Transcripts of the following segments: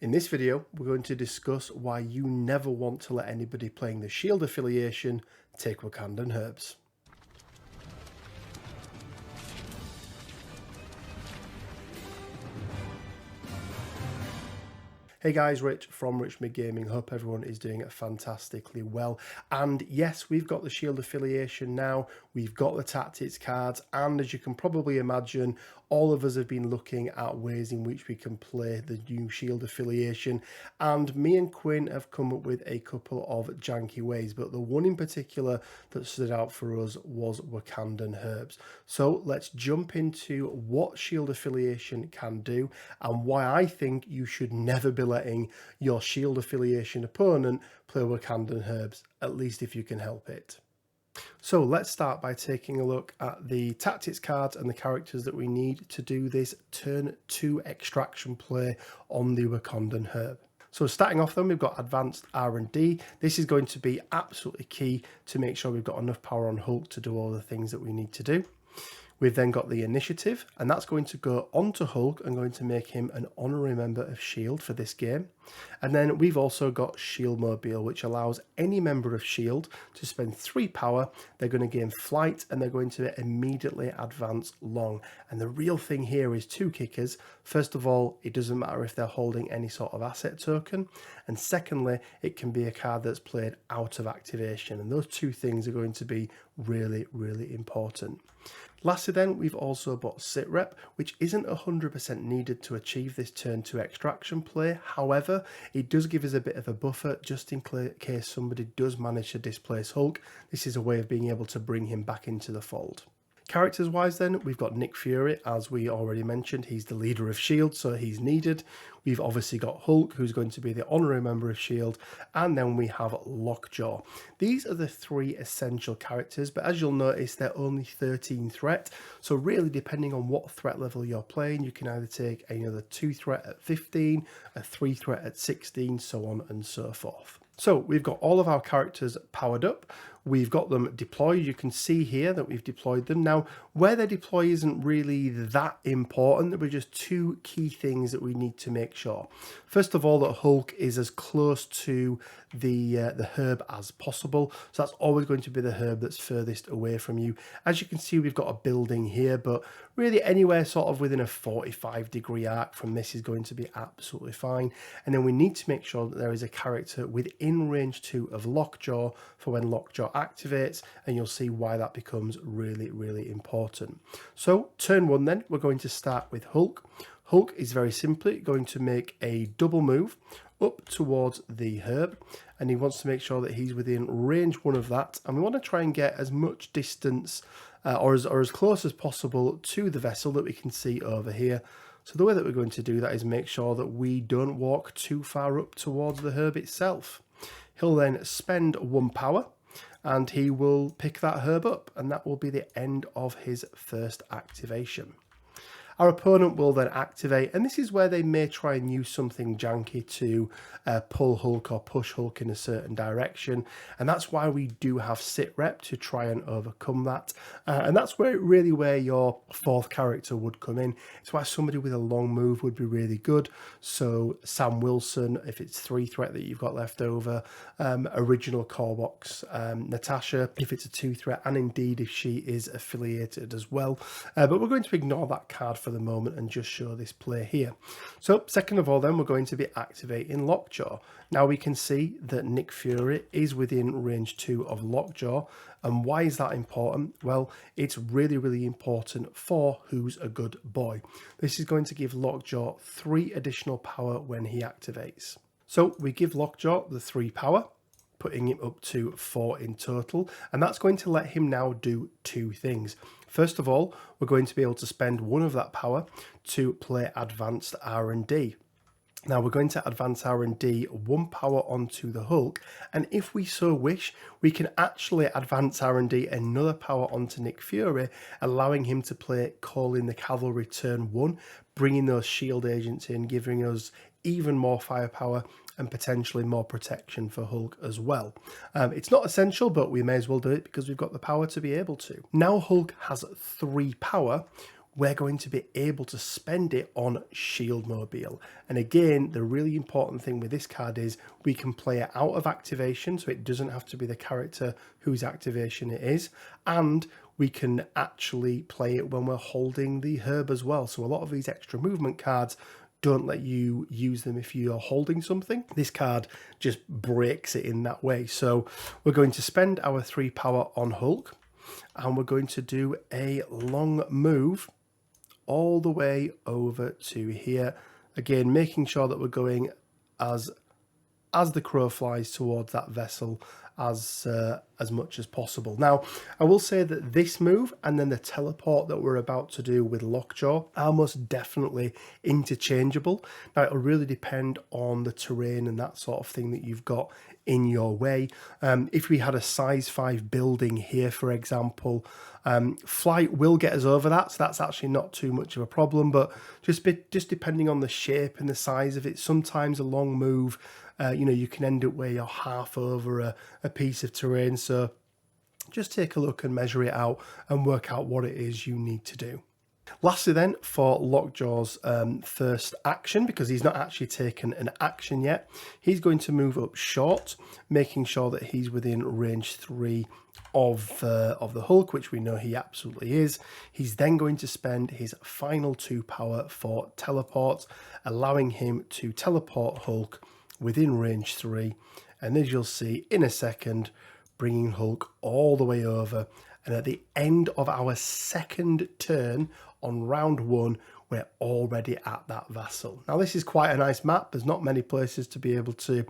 In this video, we're going to discuss why you never want to let anybody playing the S.H.I.E.L.D. affiliation take Wakandan Herbs. Hey guys, Rich from Richmond Gaming. Hope everyone is doing fantastically well. And yes, we've got the S.H.I.E.L.D. affiliation now. We've got the tactics cards, and as you can probably imagine, all of us have been looking at ways in which we can play the new S.H.I.E.L.D. affiliation. And me and Quinn have come up with a couple of janky ways, but the one in particular that stood out for us was Wakandan Herbs. So let's jump into what S.H.I.E.L.D. affiliation can do and why I think you should never be letting your S.H.I.E.L.D. affiliation opponent play Wakandan Herbs, at least if you can help it. So let's start by taking a look at the tactics cards and the characters that we need to do this turn 2 extraction play on the Wakandan Herb. So starting off then, we've got advanced R&D. This is going to be absolutely key to make sure we've got enough power on Hulk to do all the things that we need to do. We've then got the initiative, and that's going to go onto Hulk and going to make him an honorary member of S.H.I.E.L.D. for this game. And then we've also got S.H.I.E.L.D. Mobile, which allows any member of S.H.I.E.L.D. to spend 3 power. They're going to gain flight, and they're going to immediately advance long. And the real thing here is 2 kickers. First of all, it doesn't matter if they're holding any sort of asset token. And secondly, it can be a card that's played out of activation. And those 2 things are going to be really, really important. Lastly then, we've also got sit rep, which isn't 100% needed to achieve this turn 2 extraction play. However, it does give us a bit of a buffer just in case somebody does manage to displace Hulk. This is a way of being able to bring him back into the fold. Characters wise then, we've got Nick Fury, as we already mentioned. He's the leader of S.H.I.E.L.D., so he's needed. We've obviously got Hulk, who's going to be the honorary member of S.H.I.E.L.D., and then we have Lockjaw. These are the 3 essential characters, but as you'll notice, they're only 13 threat. So really, depending on what threat level you're playing, you can either take another 2 threat at 15, a 3 threat at 16, so on and so forth. So we've got all of our characters powered up. We've got them deployed. You can see here that we've deployed them. Now, where they deploy isn't really that important. There were just 2 key things that we need to make sure. First of all, that Hulk is as close to the herb as possible. So that's always going to be the herb that's furthest away from you. As you can see, we've got a building here, but really anywhere sort of within a 45-degree arc from this is going to be absolutely fine. And then we need to make sure that there is a character within range 2 of Lockjaw for when Lockjaw activates, and you'll see why that becomes really, really important. So turn 1 then, we're going to start with Hulk. Hulk is very simply going to make a double move up towards the herb, and he wants to make sure that he's within range 1 of that, and we want to try and get as much distance or as close as possible to the vessel that we can see over here. So the way that we're going to do that is make sure that we don't walk too far up towards the herb itself. He'll then spend 1 power, and he will pick that herb up, and that will be the end of his first activation. Our opponent will then activate, and this is where they may try and use something janky to pull Hulk or push Hulk in a certain direction, and that's why we do have sit rep to try and overcome that. And that's where your 4th character would come in. It's why somebody with a long move would be really good. So Sam Wilson, if it's 3 threat that you've got left over, original Corbox, Natasha, if it's a 2 threat, and indeed if she is affiliated as well. But we're going to ignore that card for the moment and just show this play here. So second of all then, we're going to be activating Lockjaw. Now we can see that Nick Fury is within range 2 of Lockjaw. And why is that important? Well, it's really, really important for Who's a Good Boy. This is going to give Lockjaw 3 additional power when he activates. So we give Lockjaw the 3 power, putting him up to 4 in total, and that's going to let him now do 2 things. First of all, we're going to be able to spend 1 of that power to play advanced R&D. Now we're going to advance R&D 1 power onto the Hulk, and if we so wish, we can actually advance R&D another power onto Nick Fury, allowing him to play Call in the Cavalry turn 1, bringing those S.H.I.E.L.D. agents in, giving us even more firepower and potentially more protection for Hulk as well. It's not essential, but we may as well do it because we've got the power to be able to. Now Hulk has 3 power. we're going to be able to spend it on S.H.I.E.L.D Mobile. And again, the really important thing with this card is we can play it out of activation, so it doesn't have to be the character whose activation it is, and we can actually play it when we're holding the herb as well. So a lot of these extra movement cards don't let you use them if you're holding something. This card just breaks it in that way. So we're going to spend our 3 power on Hulk, and we're going to do a long move all the way over to here. Again, making sure that we're going as the crow flies towards that vessel as much as possible. Now, I will say that this move and then the teleport that we're about to do with Lockjaw are most definitely interchangeable. Now, it'll really depend on the terrain and that sort of thing that you've got in your way. If we had a size 5 building here, for example, flight will get us over that, so that's actually not too much of a problem, but just depending on the shape and the size of it, sometimes a long move, you can end up where you're half over a piece of terrain. So just take a look and measure it out and work out what it is you need to do. Lastly then, for Lockjaw's first action, because he's not actually taken an action yet, he's going to move up short, making sure that he's within range 3 of the Hulk, which we know he absolutely is. He's then going to spend his final 2 power for teleport, allowing him to teleport Hulk within range 3, and as you'll see in a second, bringing Hulk all the way over. And at the end of our second turn on round 1, we're already at that vessel. Now, this is quite a nice map. There's not many places to be able to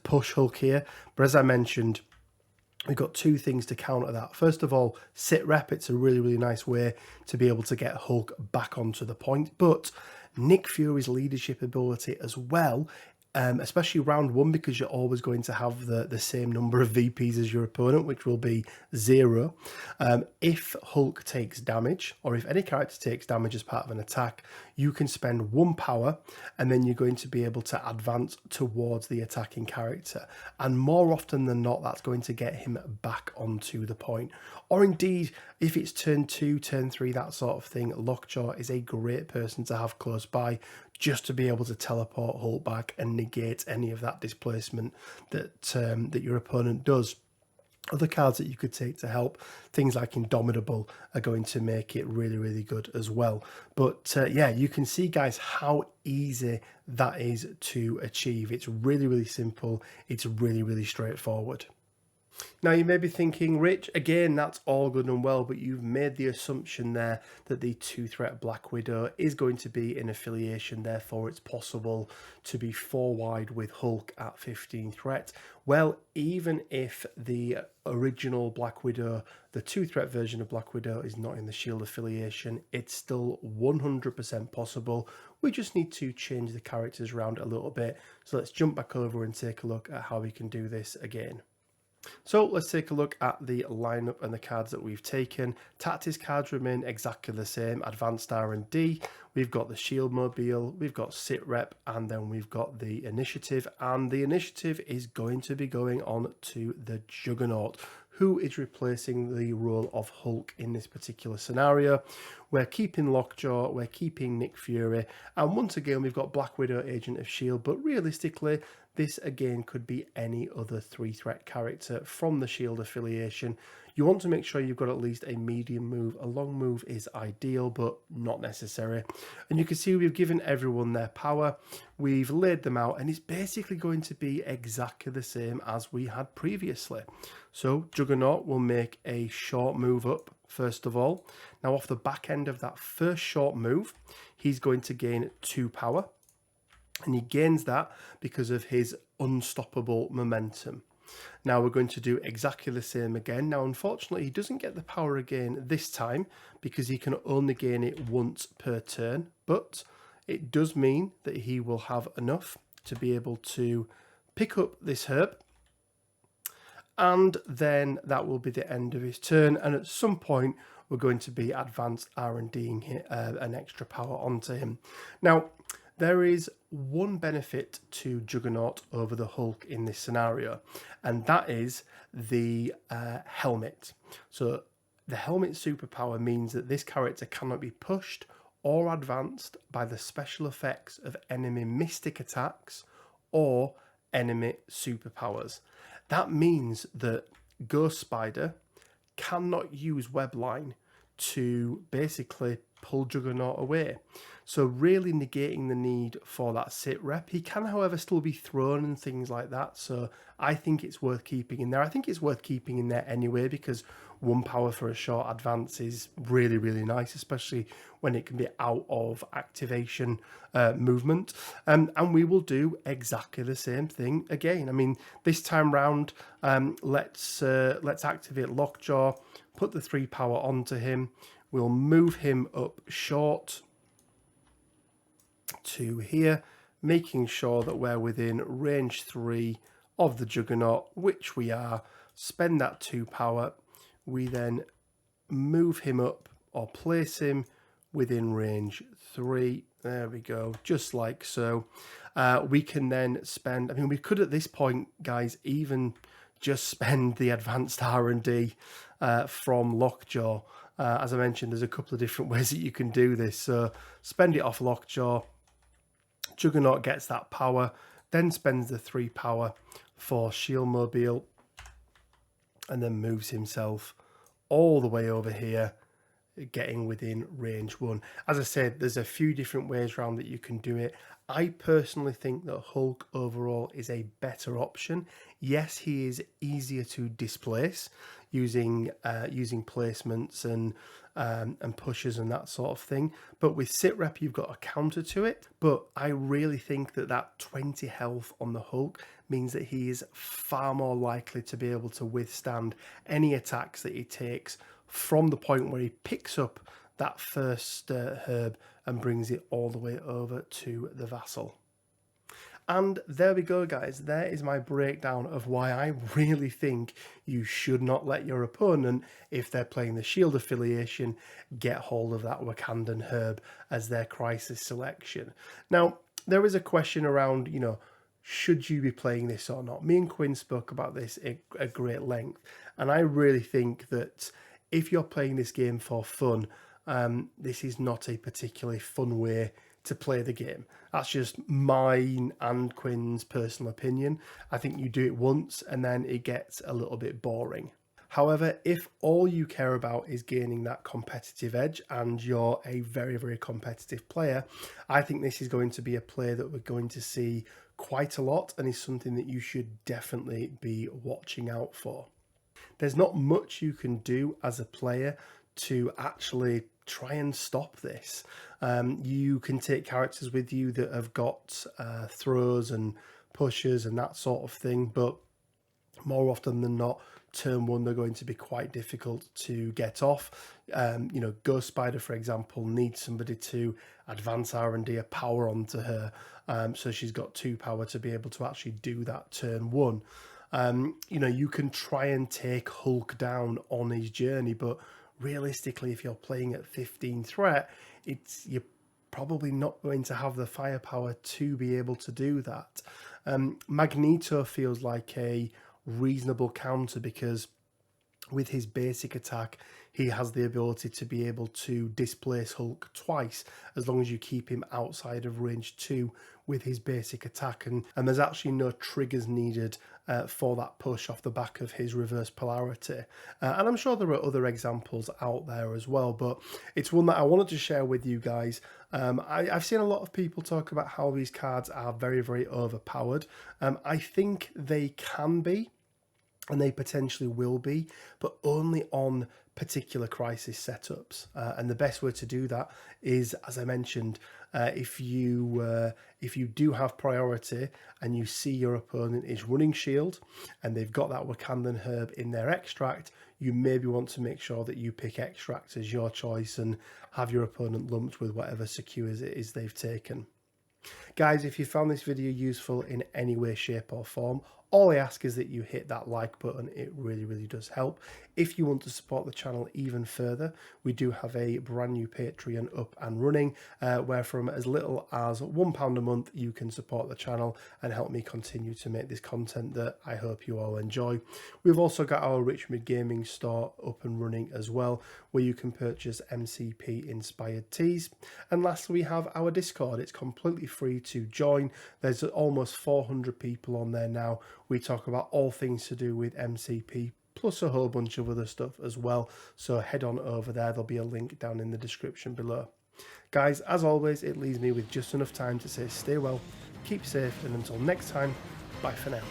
push Hulk here, but as I mentioned, we've got 2 things to counter that. First of all, sit rep. It's a really, really nice way to be able to get Hulk back onto the point, but Nick Fury's leadership ability as well, especially round 1, because you're always going to have the same number of VPs as your opponent, which will be 0. If Hulk takes damage, or if any character takes damage as part of an attack, you can spend 1 power, and then you're going to be able to advance towards the attacking character. And more often than not, that's going to get him back onto the point. Or indeed, if it's turn 2, turn 3, that sort of thing, Lockjaw is a great person to have close by, just to be able to teleport Hulk back and negate any of that displacement that your opponent does. Other cards that you could take to help, things like Indomitable, are going to make it really, really good as well. But yeah, you can see, guys, how easy that is to achieve. It's really, really simple. It's really, really straightforward. Now, you may be thinking, Rich, again, that's all good and well, but you've made the assumption there that the 2-threat Black Widow is going to be in affiliation, therefore it's possible to be 4 wide with Hulk at 15 threat. Well, even if the original Black Widow, the 2-threat version of Black Widow, is not in the S.H.I.E.L.D affiliation, it's still 100% possible. We just need to change the characters around a little bit. So let's jump back over and take a look at how we can do this again. So let's take a look at the lineup and the cards that we've taken. Tactics cards remain exactly the same. Advanced R&D, we've got the S.H.I.E.L.D Mobile, we've got Sit Rep, and then we've got the Initiative. And the Initiative is going to be going on to the Juggernaut, who is replacing the role of Hulk in this particular scenario. We're keeping Lockjaw, we're keeping Nick Fury, and once again we've got Black Widow, Agent of S.H.I.E.L.D, but realistically this again could be any other 3-threat character from the S.H.I.E.L.D affiliation. You want to make sure you've got at least a medium move. A long move is ideal, but not necessary. And you can see we've given everyone their power. We've laid them out, and it's basically going to be exactly the same as we had previously. So Juggernaut will make a short move up, first of all. Now, off the back end of that first short move, he's going to gain 2 power. And he gains that because of his unstoppable momentum. Now we're going to do exactly the same again. Now, unfortunately, he doesn't get the power again this time because he can only gain it once per turn. But it does mean that he will have enough to be able to pick up this herb. And then that will be the end of his turn. And at some point, we're going to be advanced R&Ding an extra power onto him. Now, there is one benefit to Juggernaut over the Hulk in this scenario, and that is the helmet. So The helmet superpower means that this character cannot be pushed or advanced by the special effects of enemy mystic attacks or enemy superpowers. That means that Ghost Spider cannot use Webline to basically pull Juggernaut away. So really negating the need for that sit rep. He can, however, still be thrown and things like that. So I think it's worth keeping in there. I think it's worth keeping in there anyway, because 1 power for a short advance is really, really nice, especially when it can be out of activation movement. And we will do exactly the same thing again. I mean, this time round, let's activate Lockjaw, put the 3 power onto him. We'll move him up short to here, making sure that we're within range 3 of the Juggernaut, which we are. Spend that 2 power. We then move him up or place him within range 3. There we go, just like so. We can then spend, I mean, we could at this point, guys, even just spend the advanced R&D from Lockjaw. As I mentioned, there's a couple of different ways that you can do this. So spend it off Lockjaw. Juggernaut gets that power, then spends the 3 power for S.H.I.E.L.D Mobile, and then moves himself all the way over here, getting within range 1. As I said, there's a few different ways around that you can do it. I personally think that Hulk overall is a better option. Yes, he is easier to displace using placements and pushes and that sort of thing. But with sit rep, you've got a counter to it. But I really think that that 20 health on the Hulk means that he is far more likely to be able to withstand any attacks that he takes from the point where he picks up that first herb and brings it all the way over to the vassal. And there we go, guys. There is my breakdown of why I really think you should not let your opponent, if they're playing the S.H.I.E.L.D affiliation, get hold of that Wakandan Herb as their crisis selection. Now, there is a question around, you know, should you be playing this or not? Me and Quinn spoke about this at great length, and I really think that if you're playing this game for fun, this is not a particularly fun way to play the game. That's just mine and Quinn's personal opinion. I think you do it once and then it gets a little bit boring. However, if all you care about is gaining that competitive edge and you're a very, very competitive player, I think this is going to be a play that we're going to see quite a lot and is something that you should definitely be watching out for. There's not much you can do as a player to actually try and stop this. You can take characters with you that have got throws and pushes and that sort of thing, but more often than not, turn 1 they're going to be quite difficult to get off. You know, Ghost Spider, for example, needs somebody to advance R&D a power onto her, so she's got 2 power to be able to actually do that turn 1. You know, you can try and take Hulk down on his journey, but realistically, if you're playing at 15 threat, you're probably not going to have the firepower to be able to do that. Magneto feels like a reasonable counter because with his basic attack, he has the ability to be able to displace Hulk twice as long as you keep him outside of range 2 with his basic attack. And there's actually no triggers needed for that push off the back of his reverse polarity. And I'm sure there are other examples out there as well, but it's one that I wanted to share with you guys. I've seen a lot of people talk about how these cards are very, very overpowered. I think they can be, and they potentially will be, but only on particular crisis setups. And the best way to do that is, as I mentioned, if you do have priority and you see your opponent is running S.H.I.E.L.D and they've got that Wakandan Herb in their extract, you maybe want to make sure that you pick extract as your choice and have your opponent lumped with whatever secures it is they've taken. Guys, if you found this video useful in any way, shape or form, All I ask is that you hit that like button. It really, really does help. If you want to support the channel even further, we do have a brand new Patreon up and running, where from as little as £1 a month, you can support the channel and help me continue to make this content that I hope you all enjoy. We've also got our Richmond Gaming store up and running as well, where you can purchase MCP inspired teas. And lastly, we have our Discord. It's completely free to join. There's almost 400 people on there now. We talk about all things to do with MCP, plus a whole bunch of other stuff as well. So head on over there. There'll be a link down in the description below. Guys, as always, it leaves me with just enough time to say stay well, keep safe, and until next time, bye for now.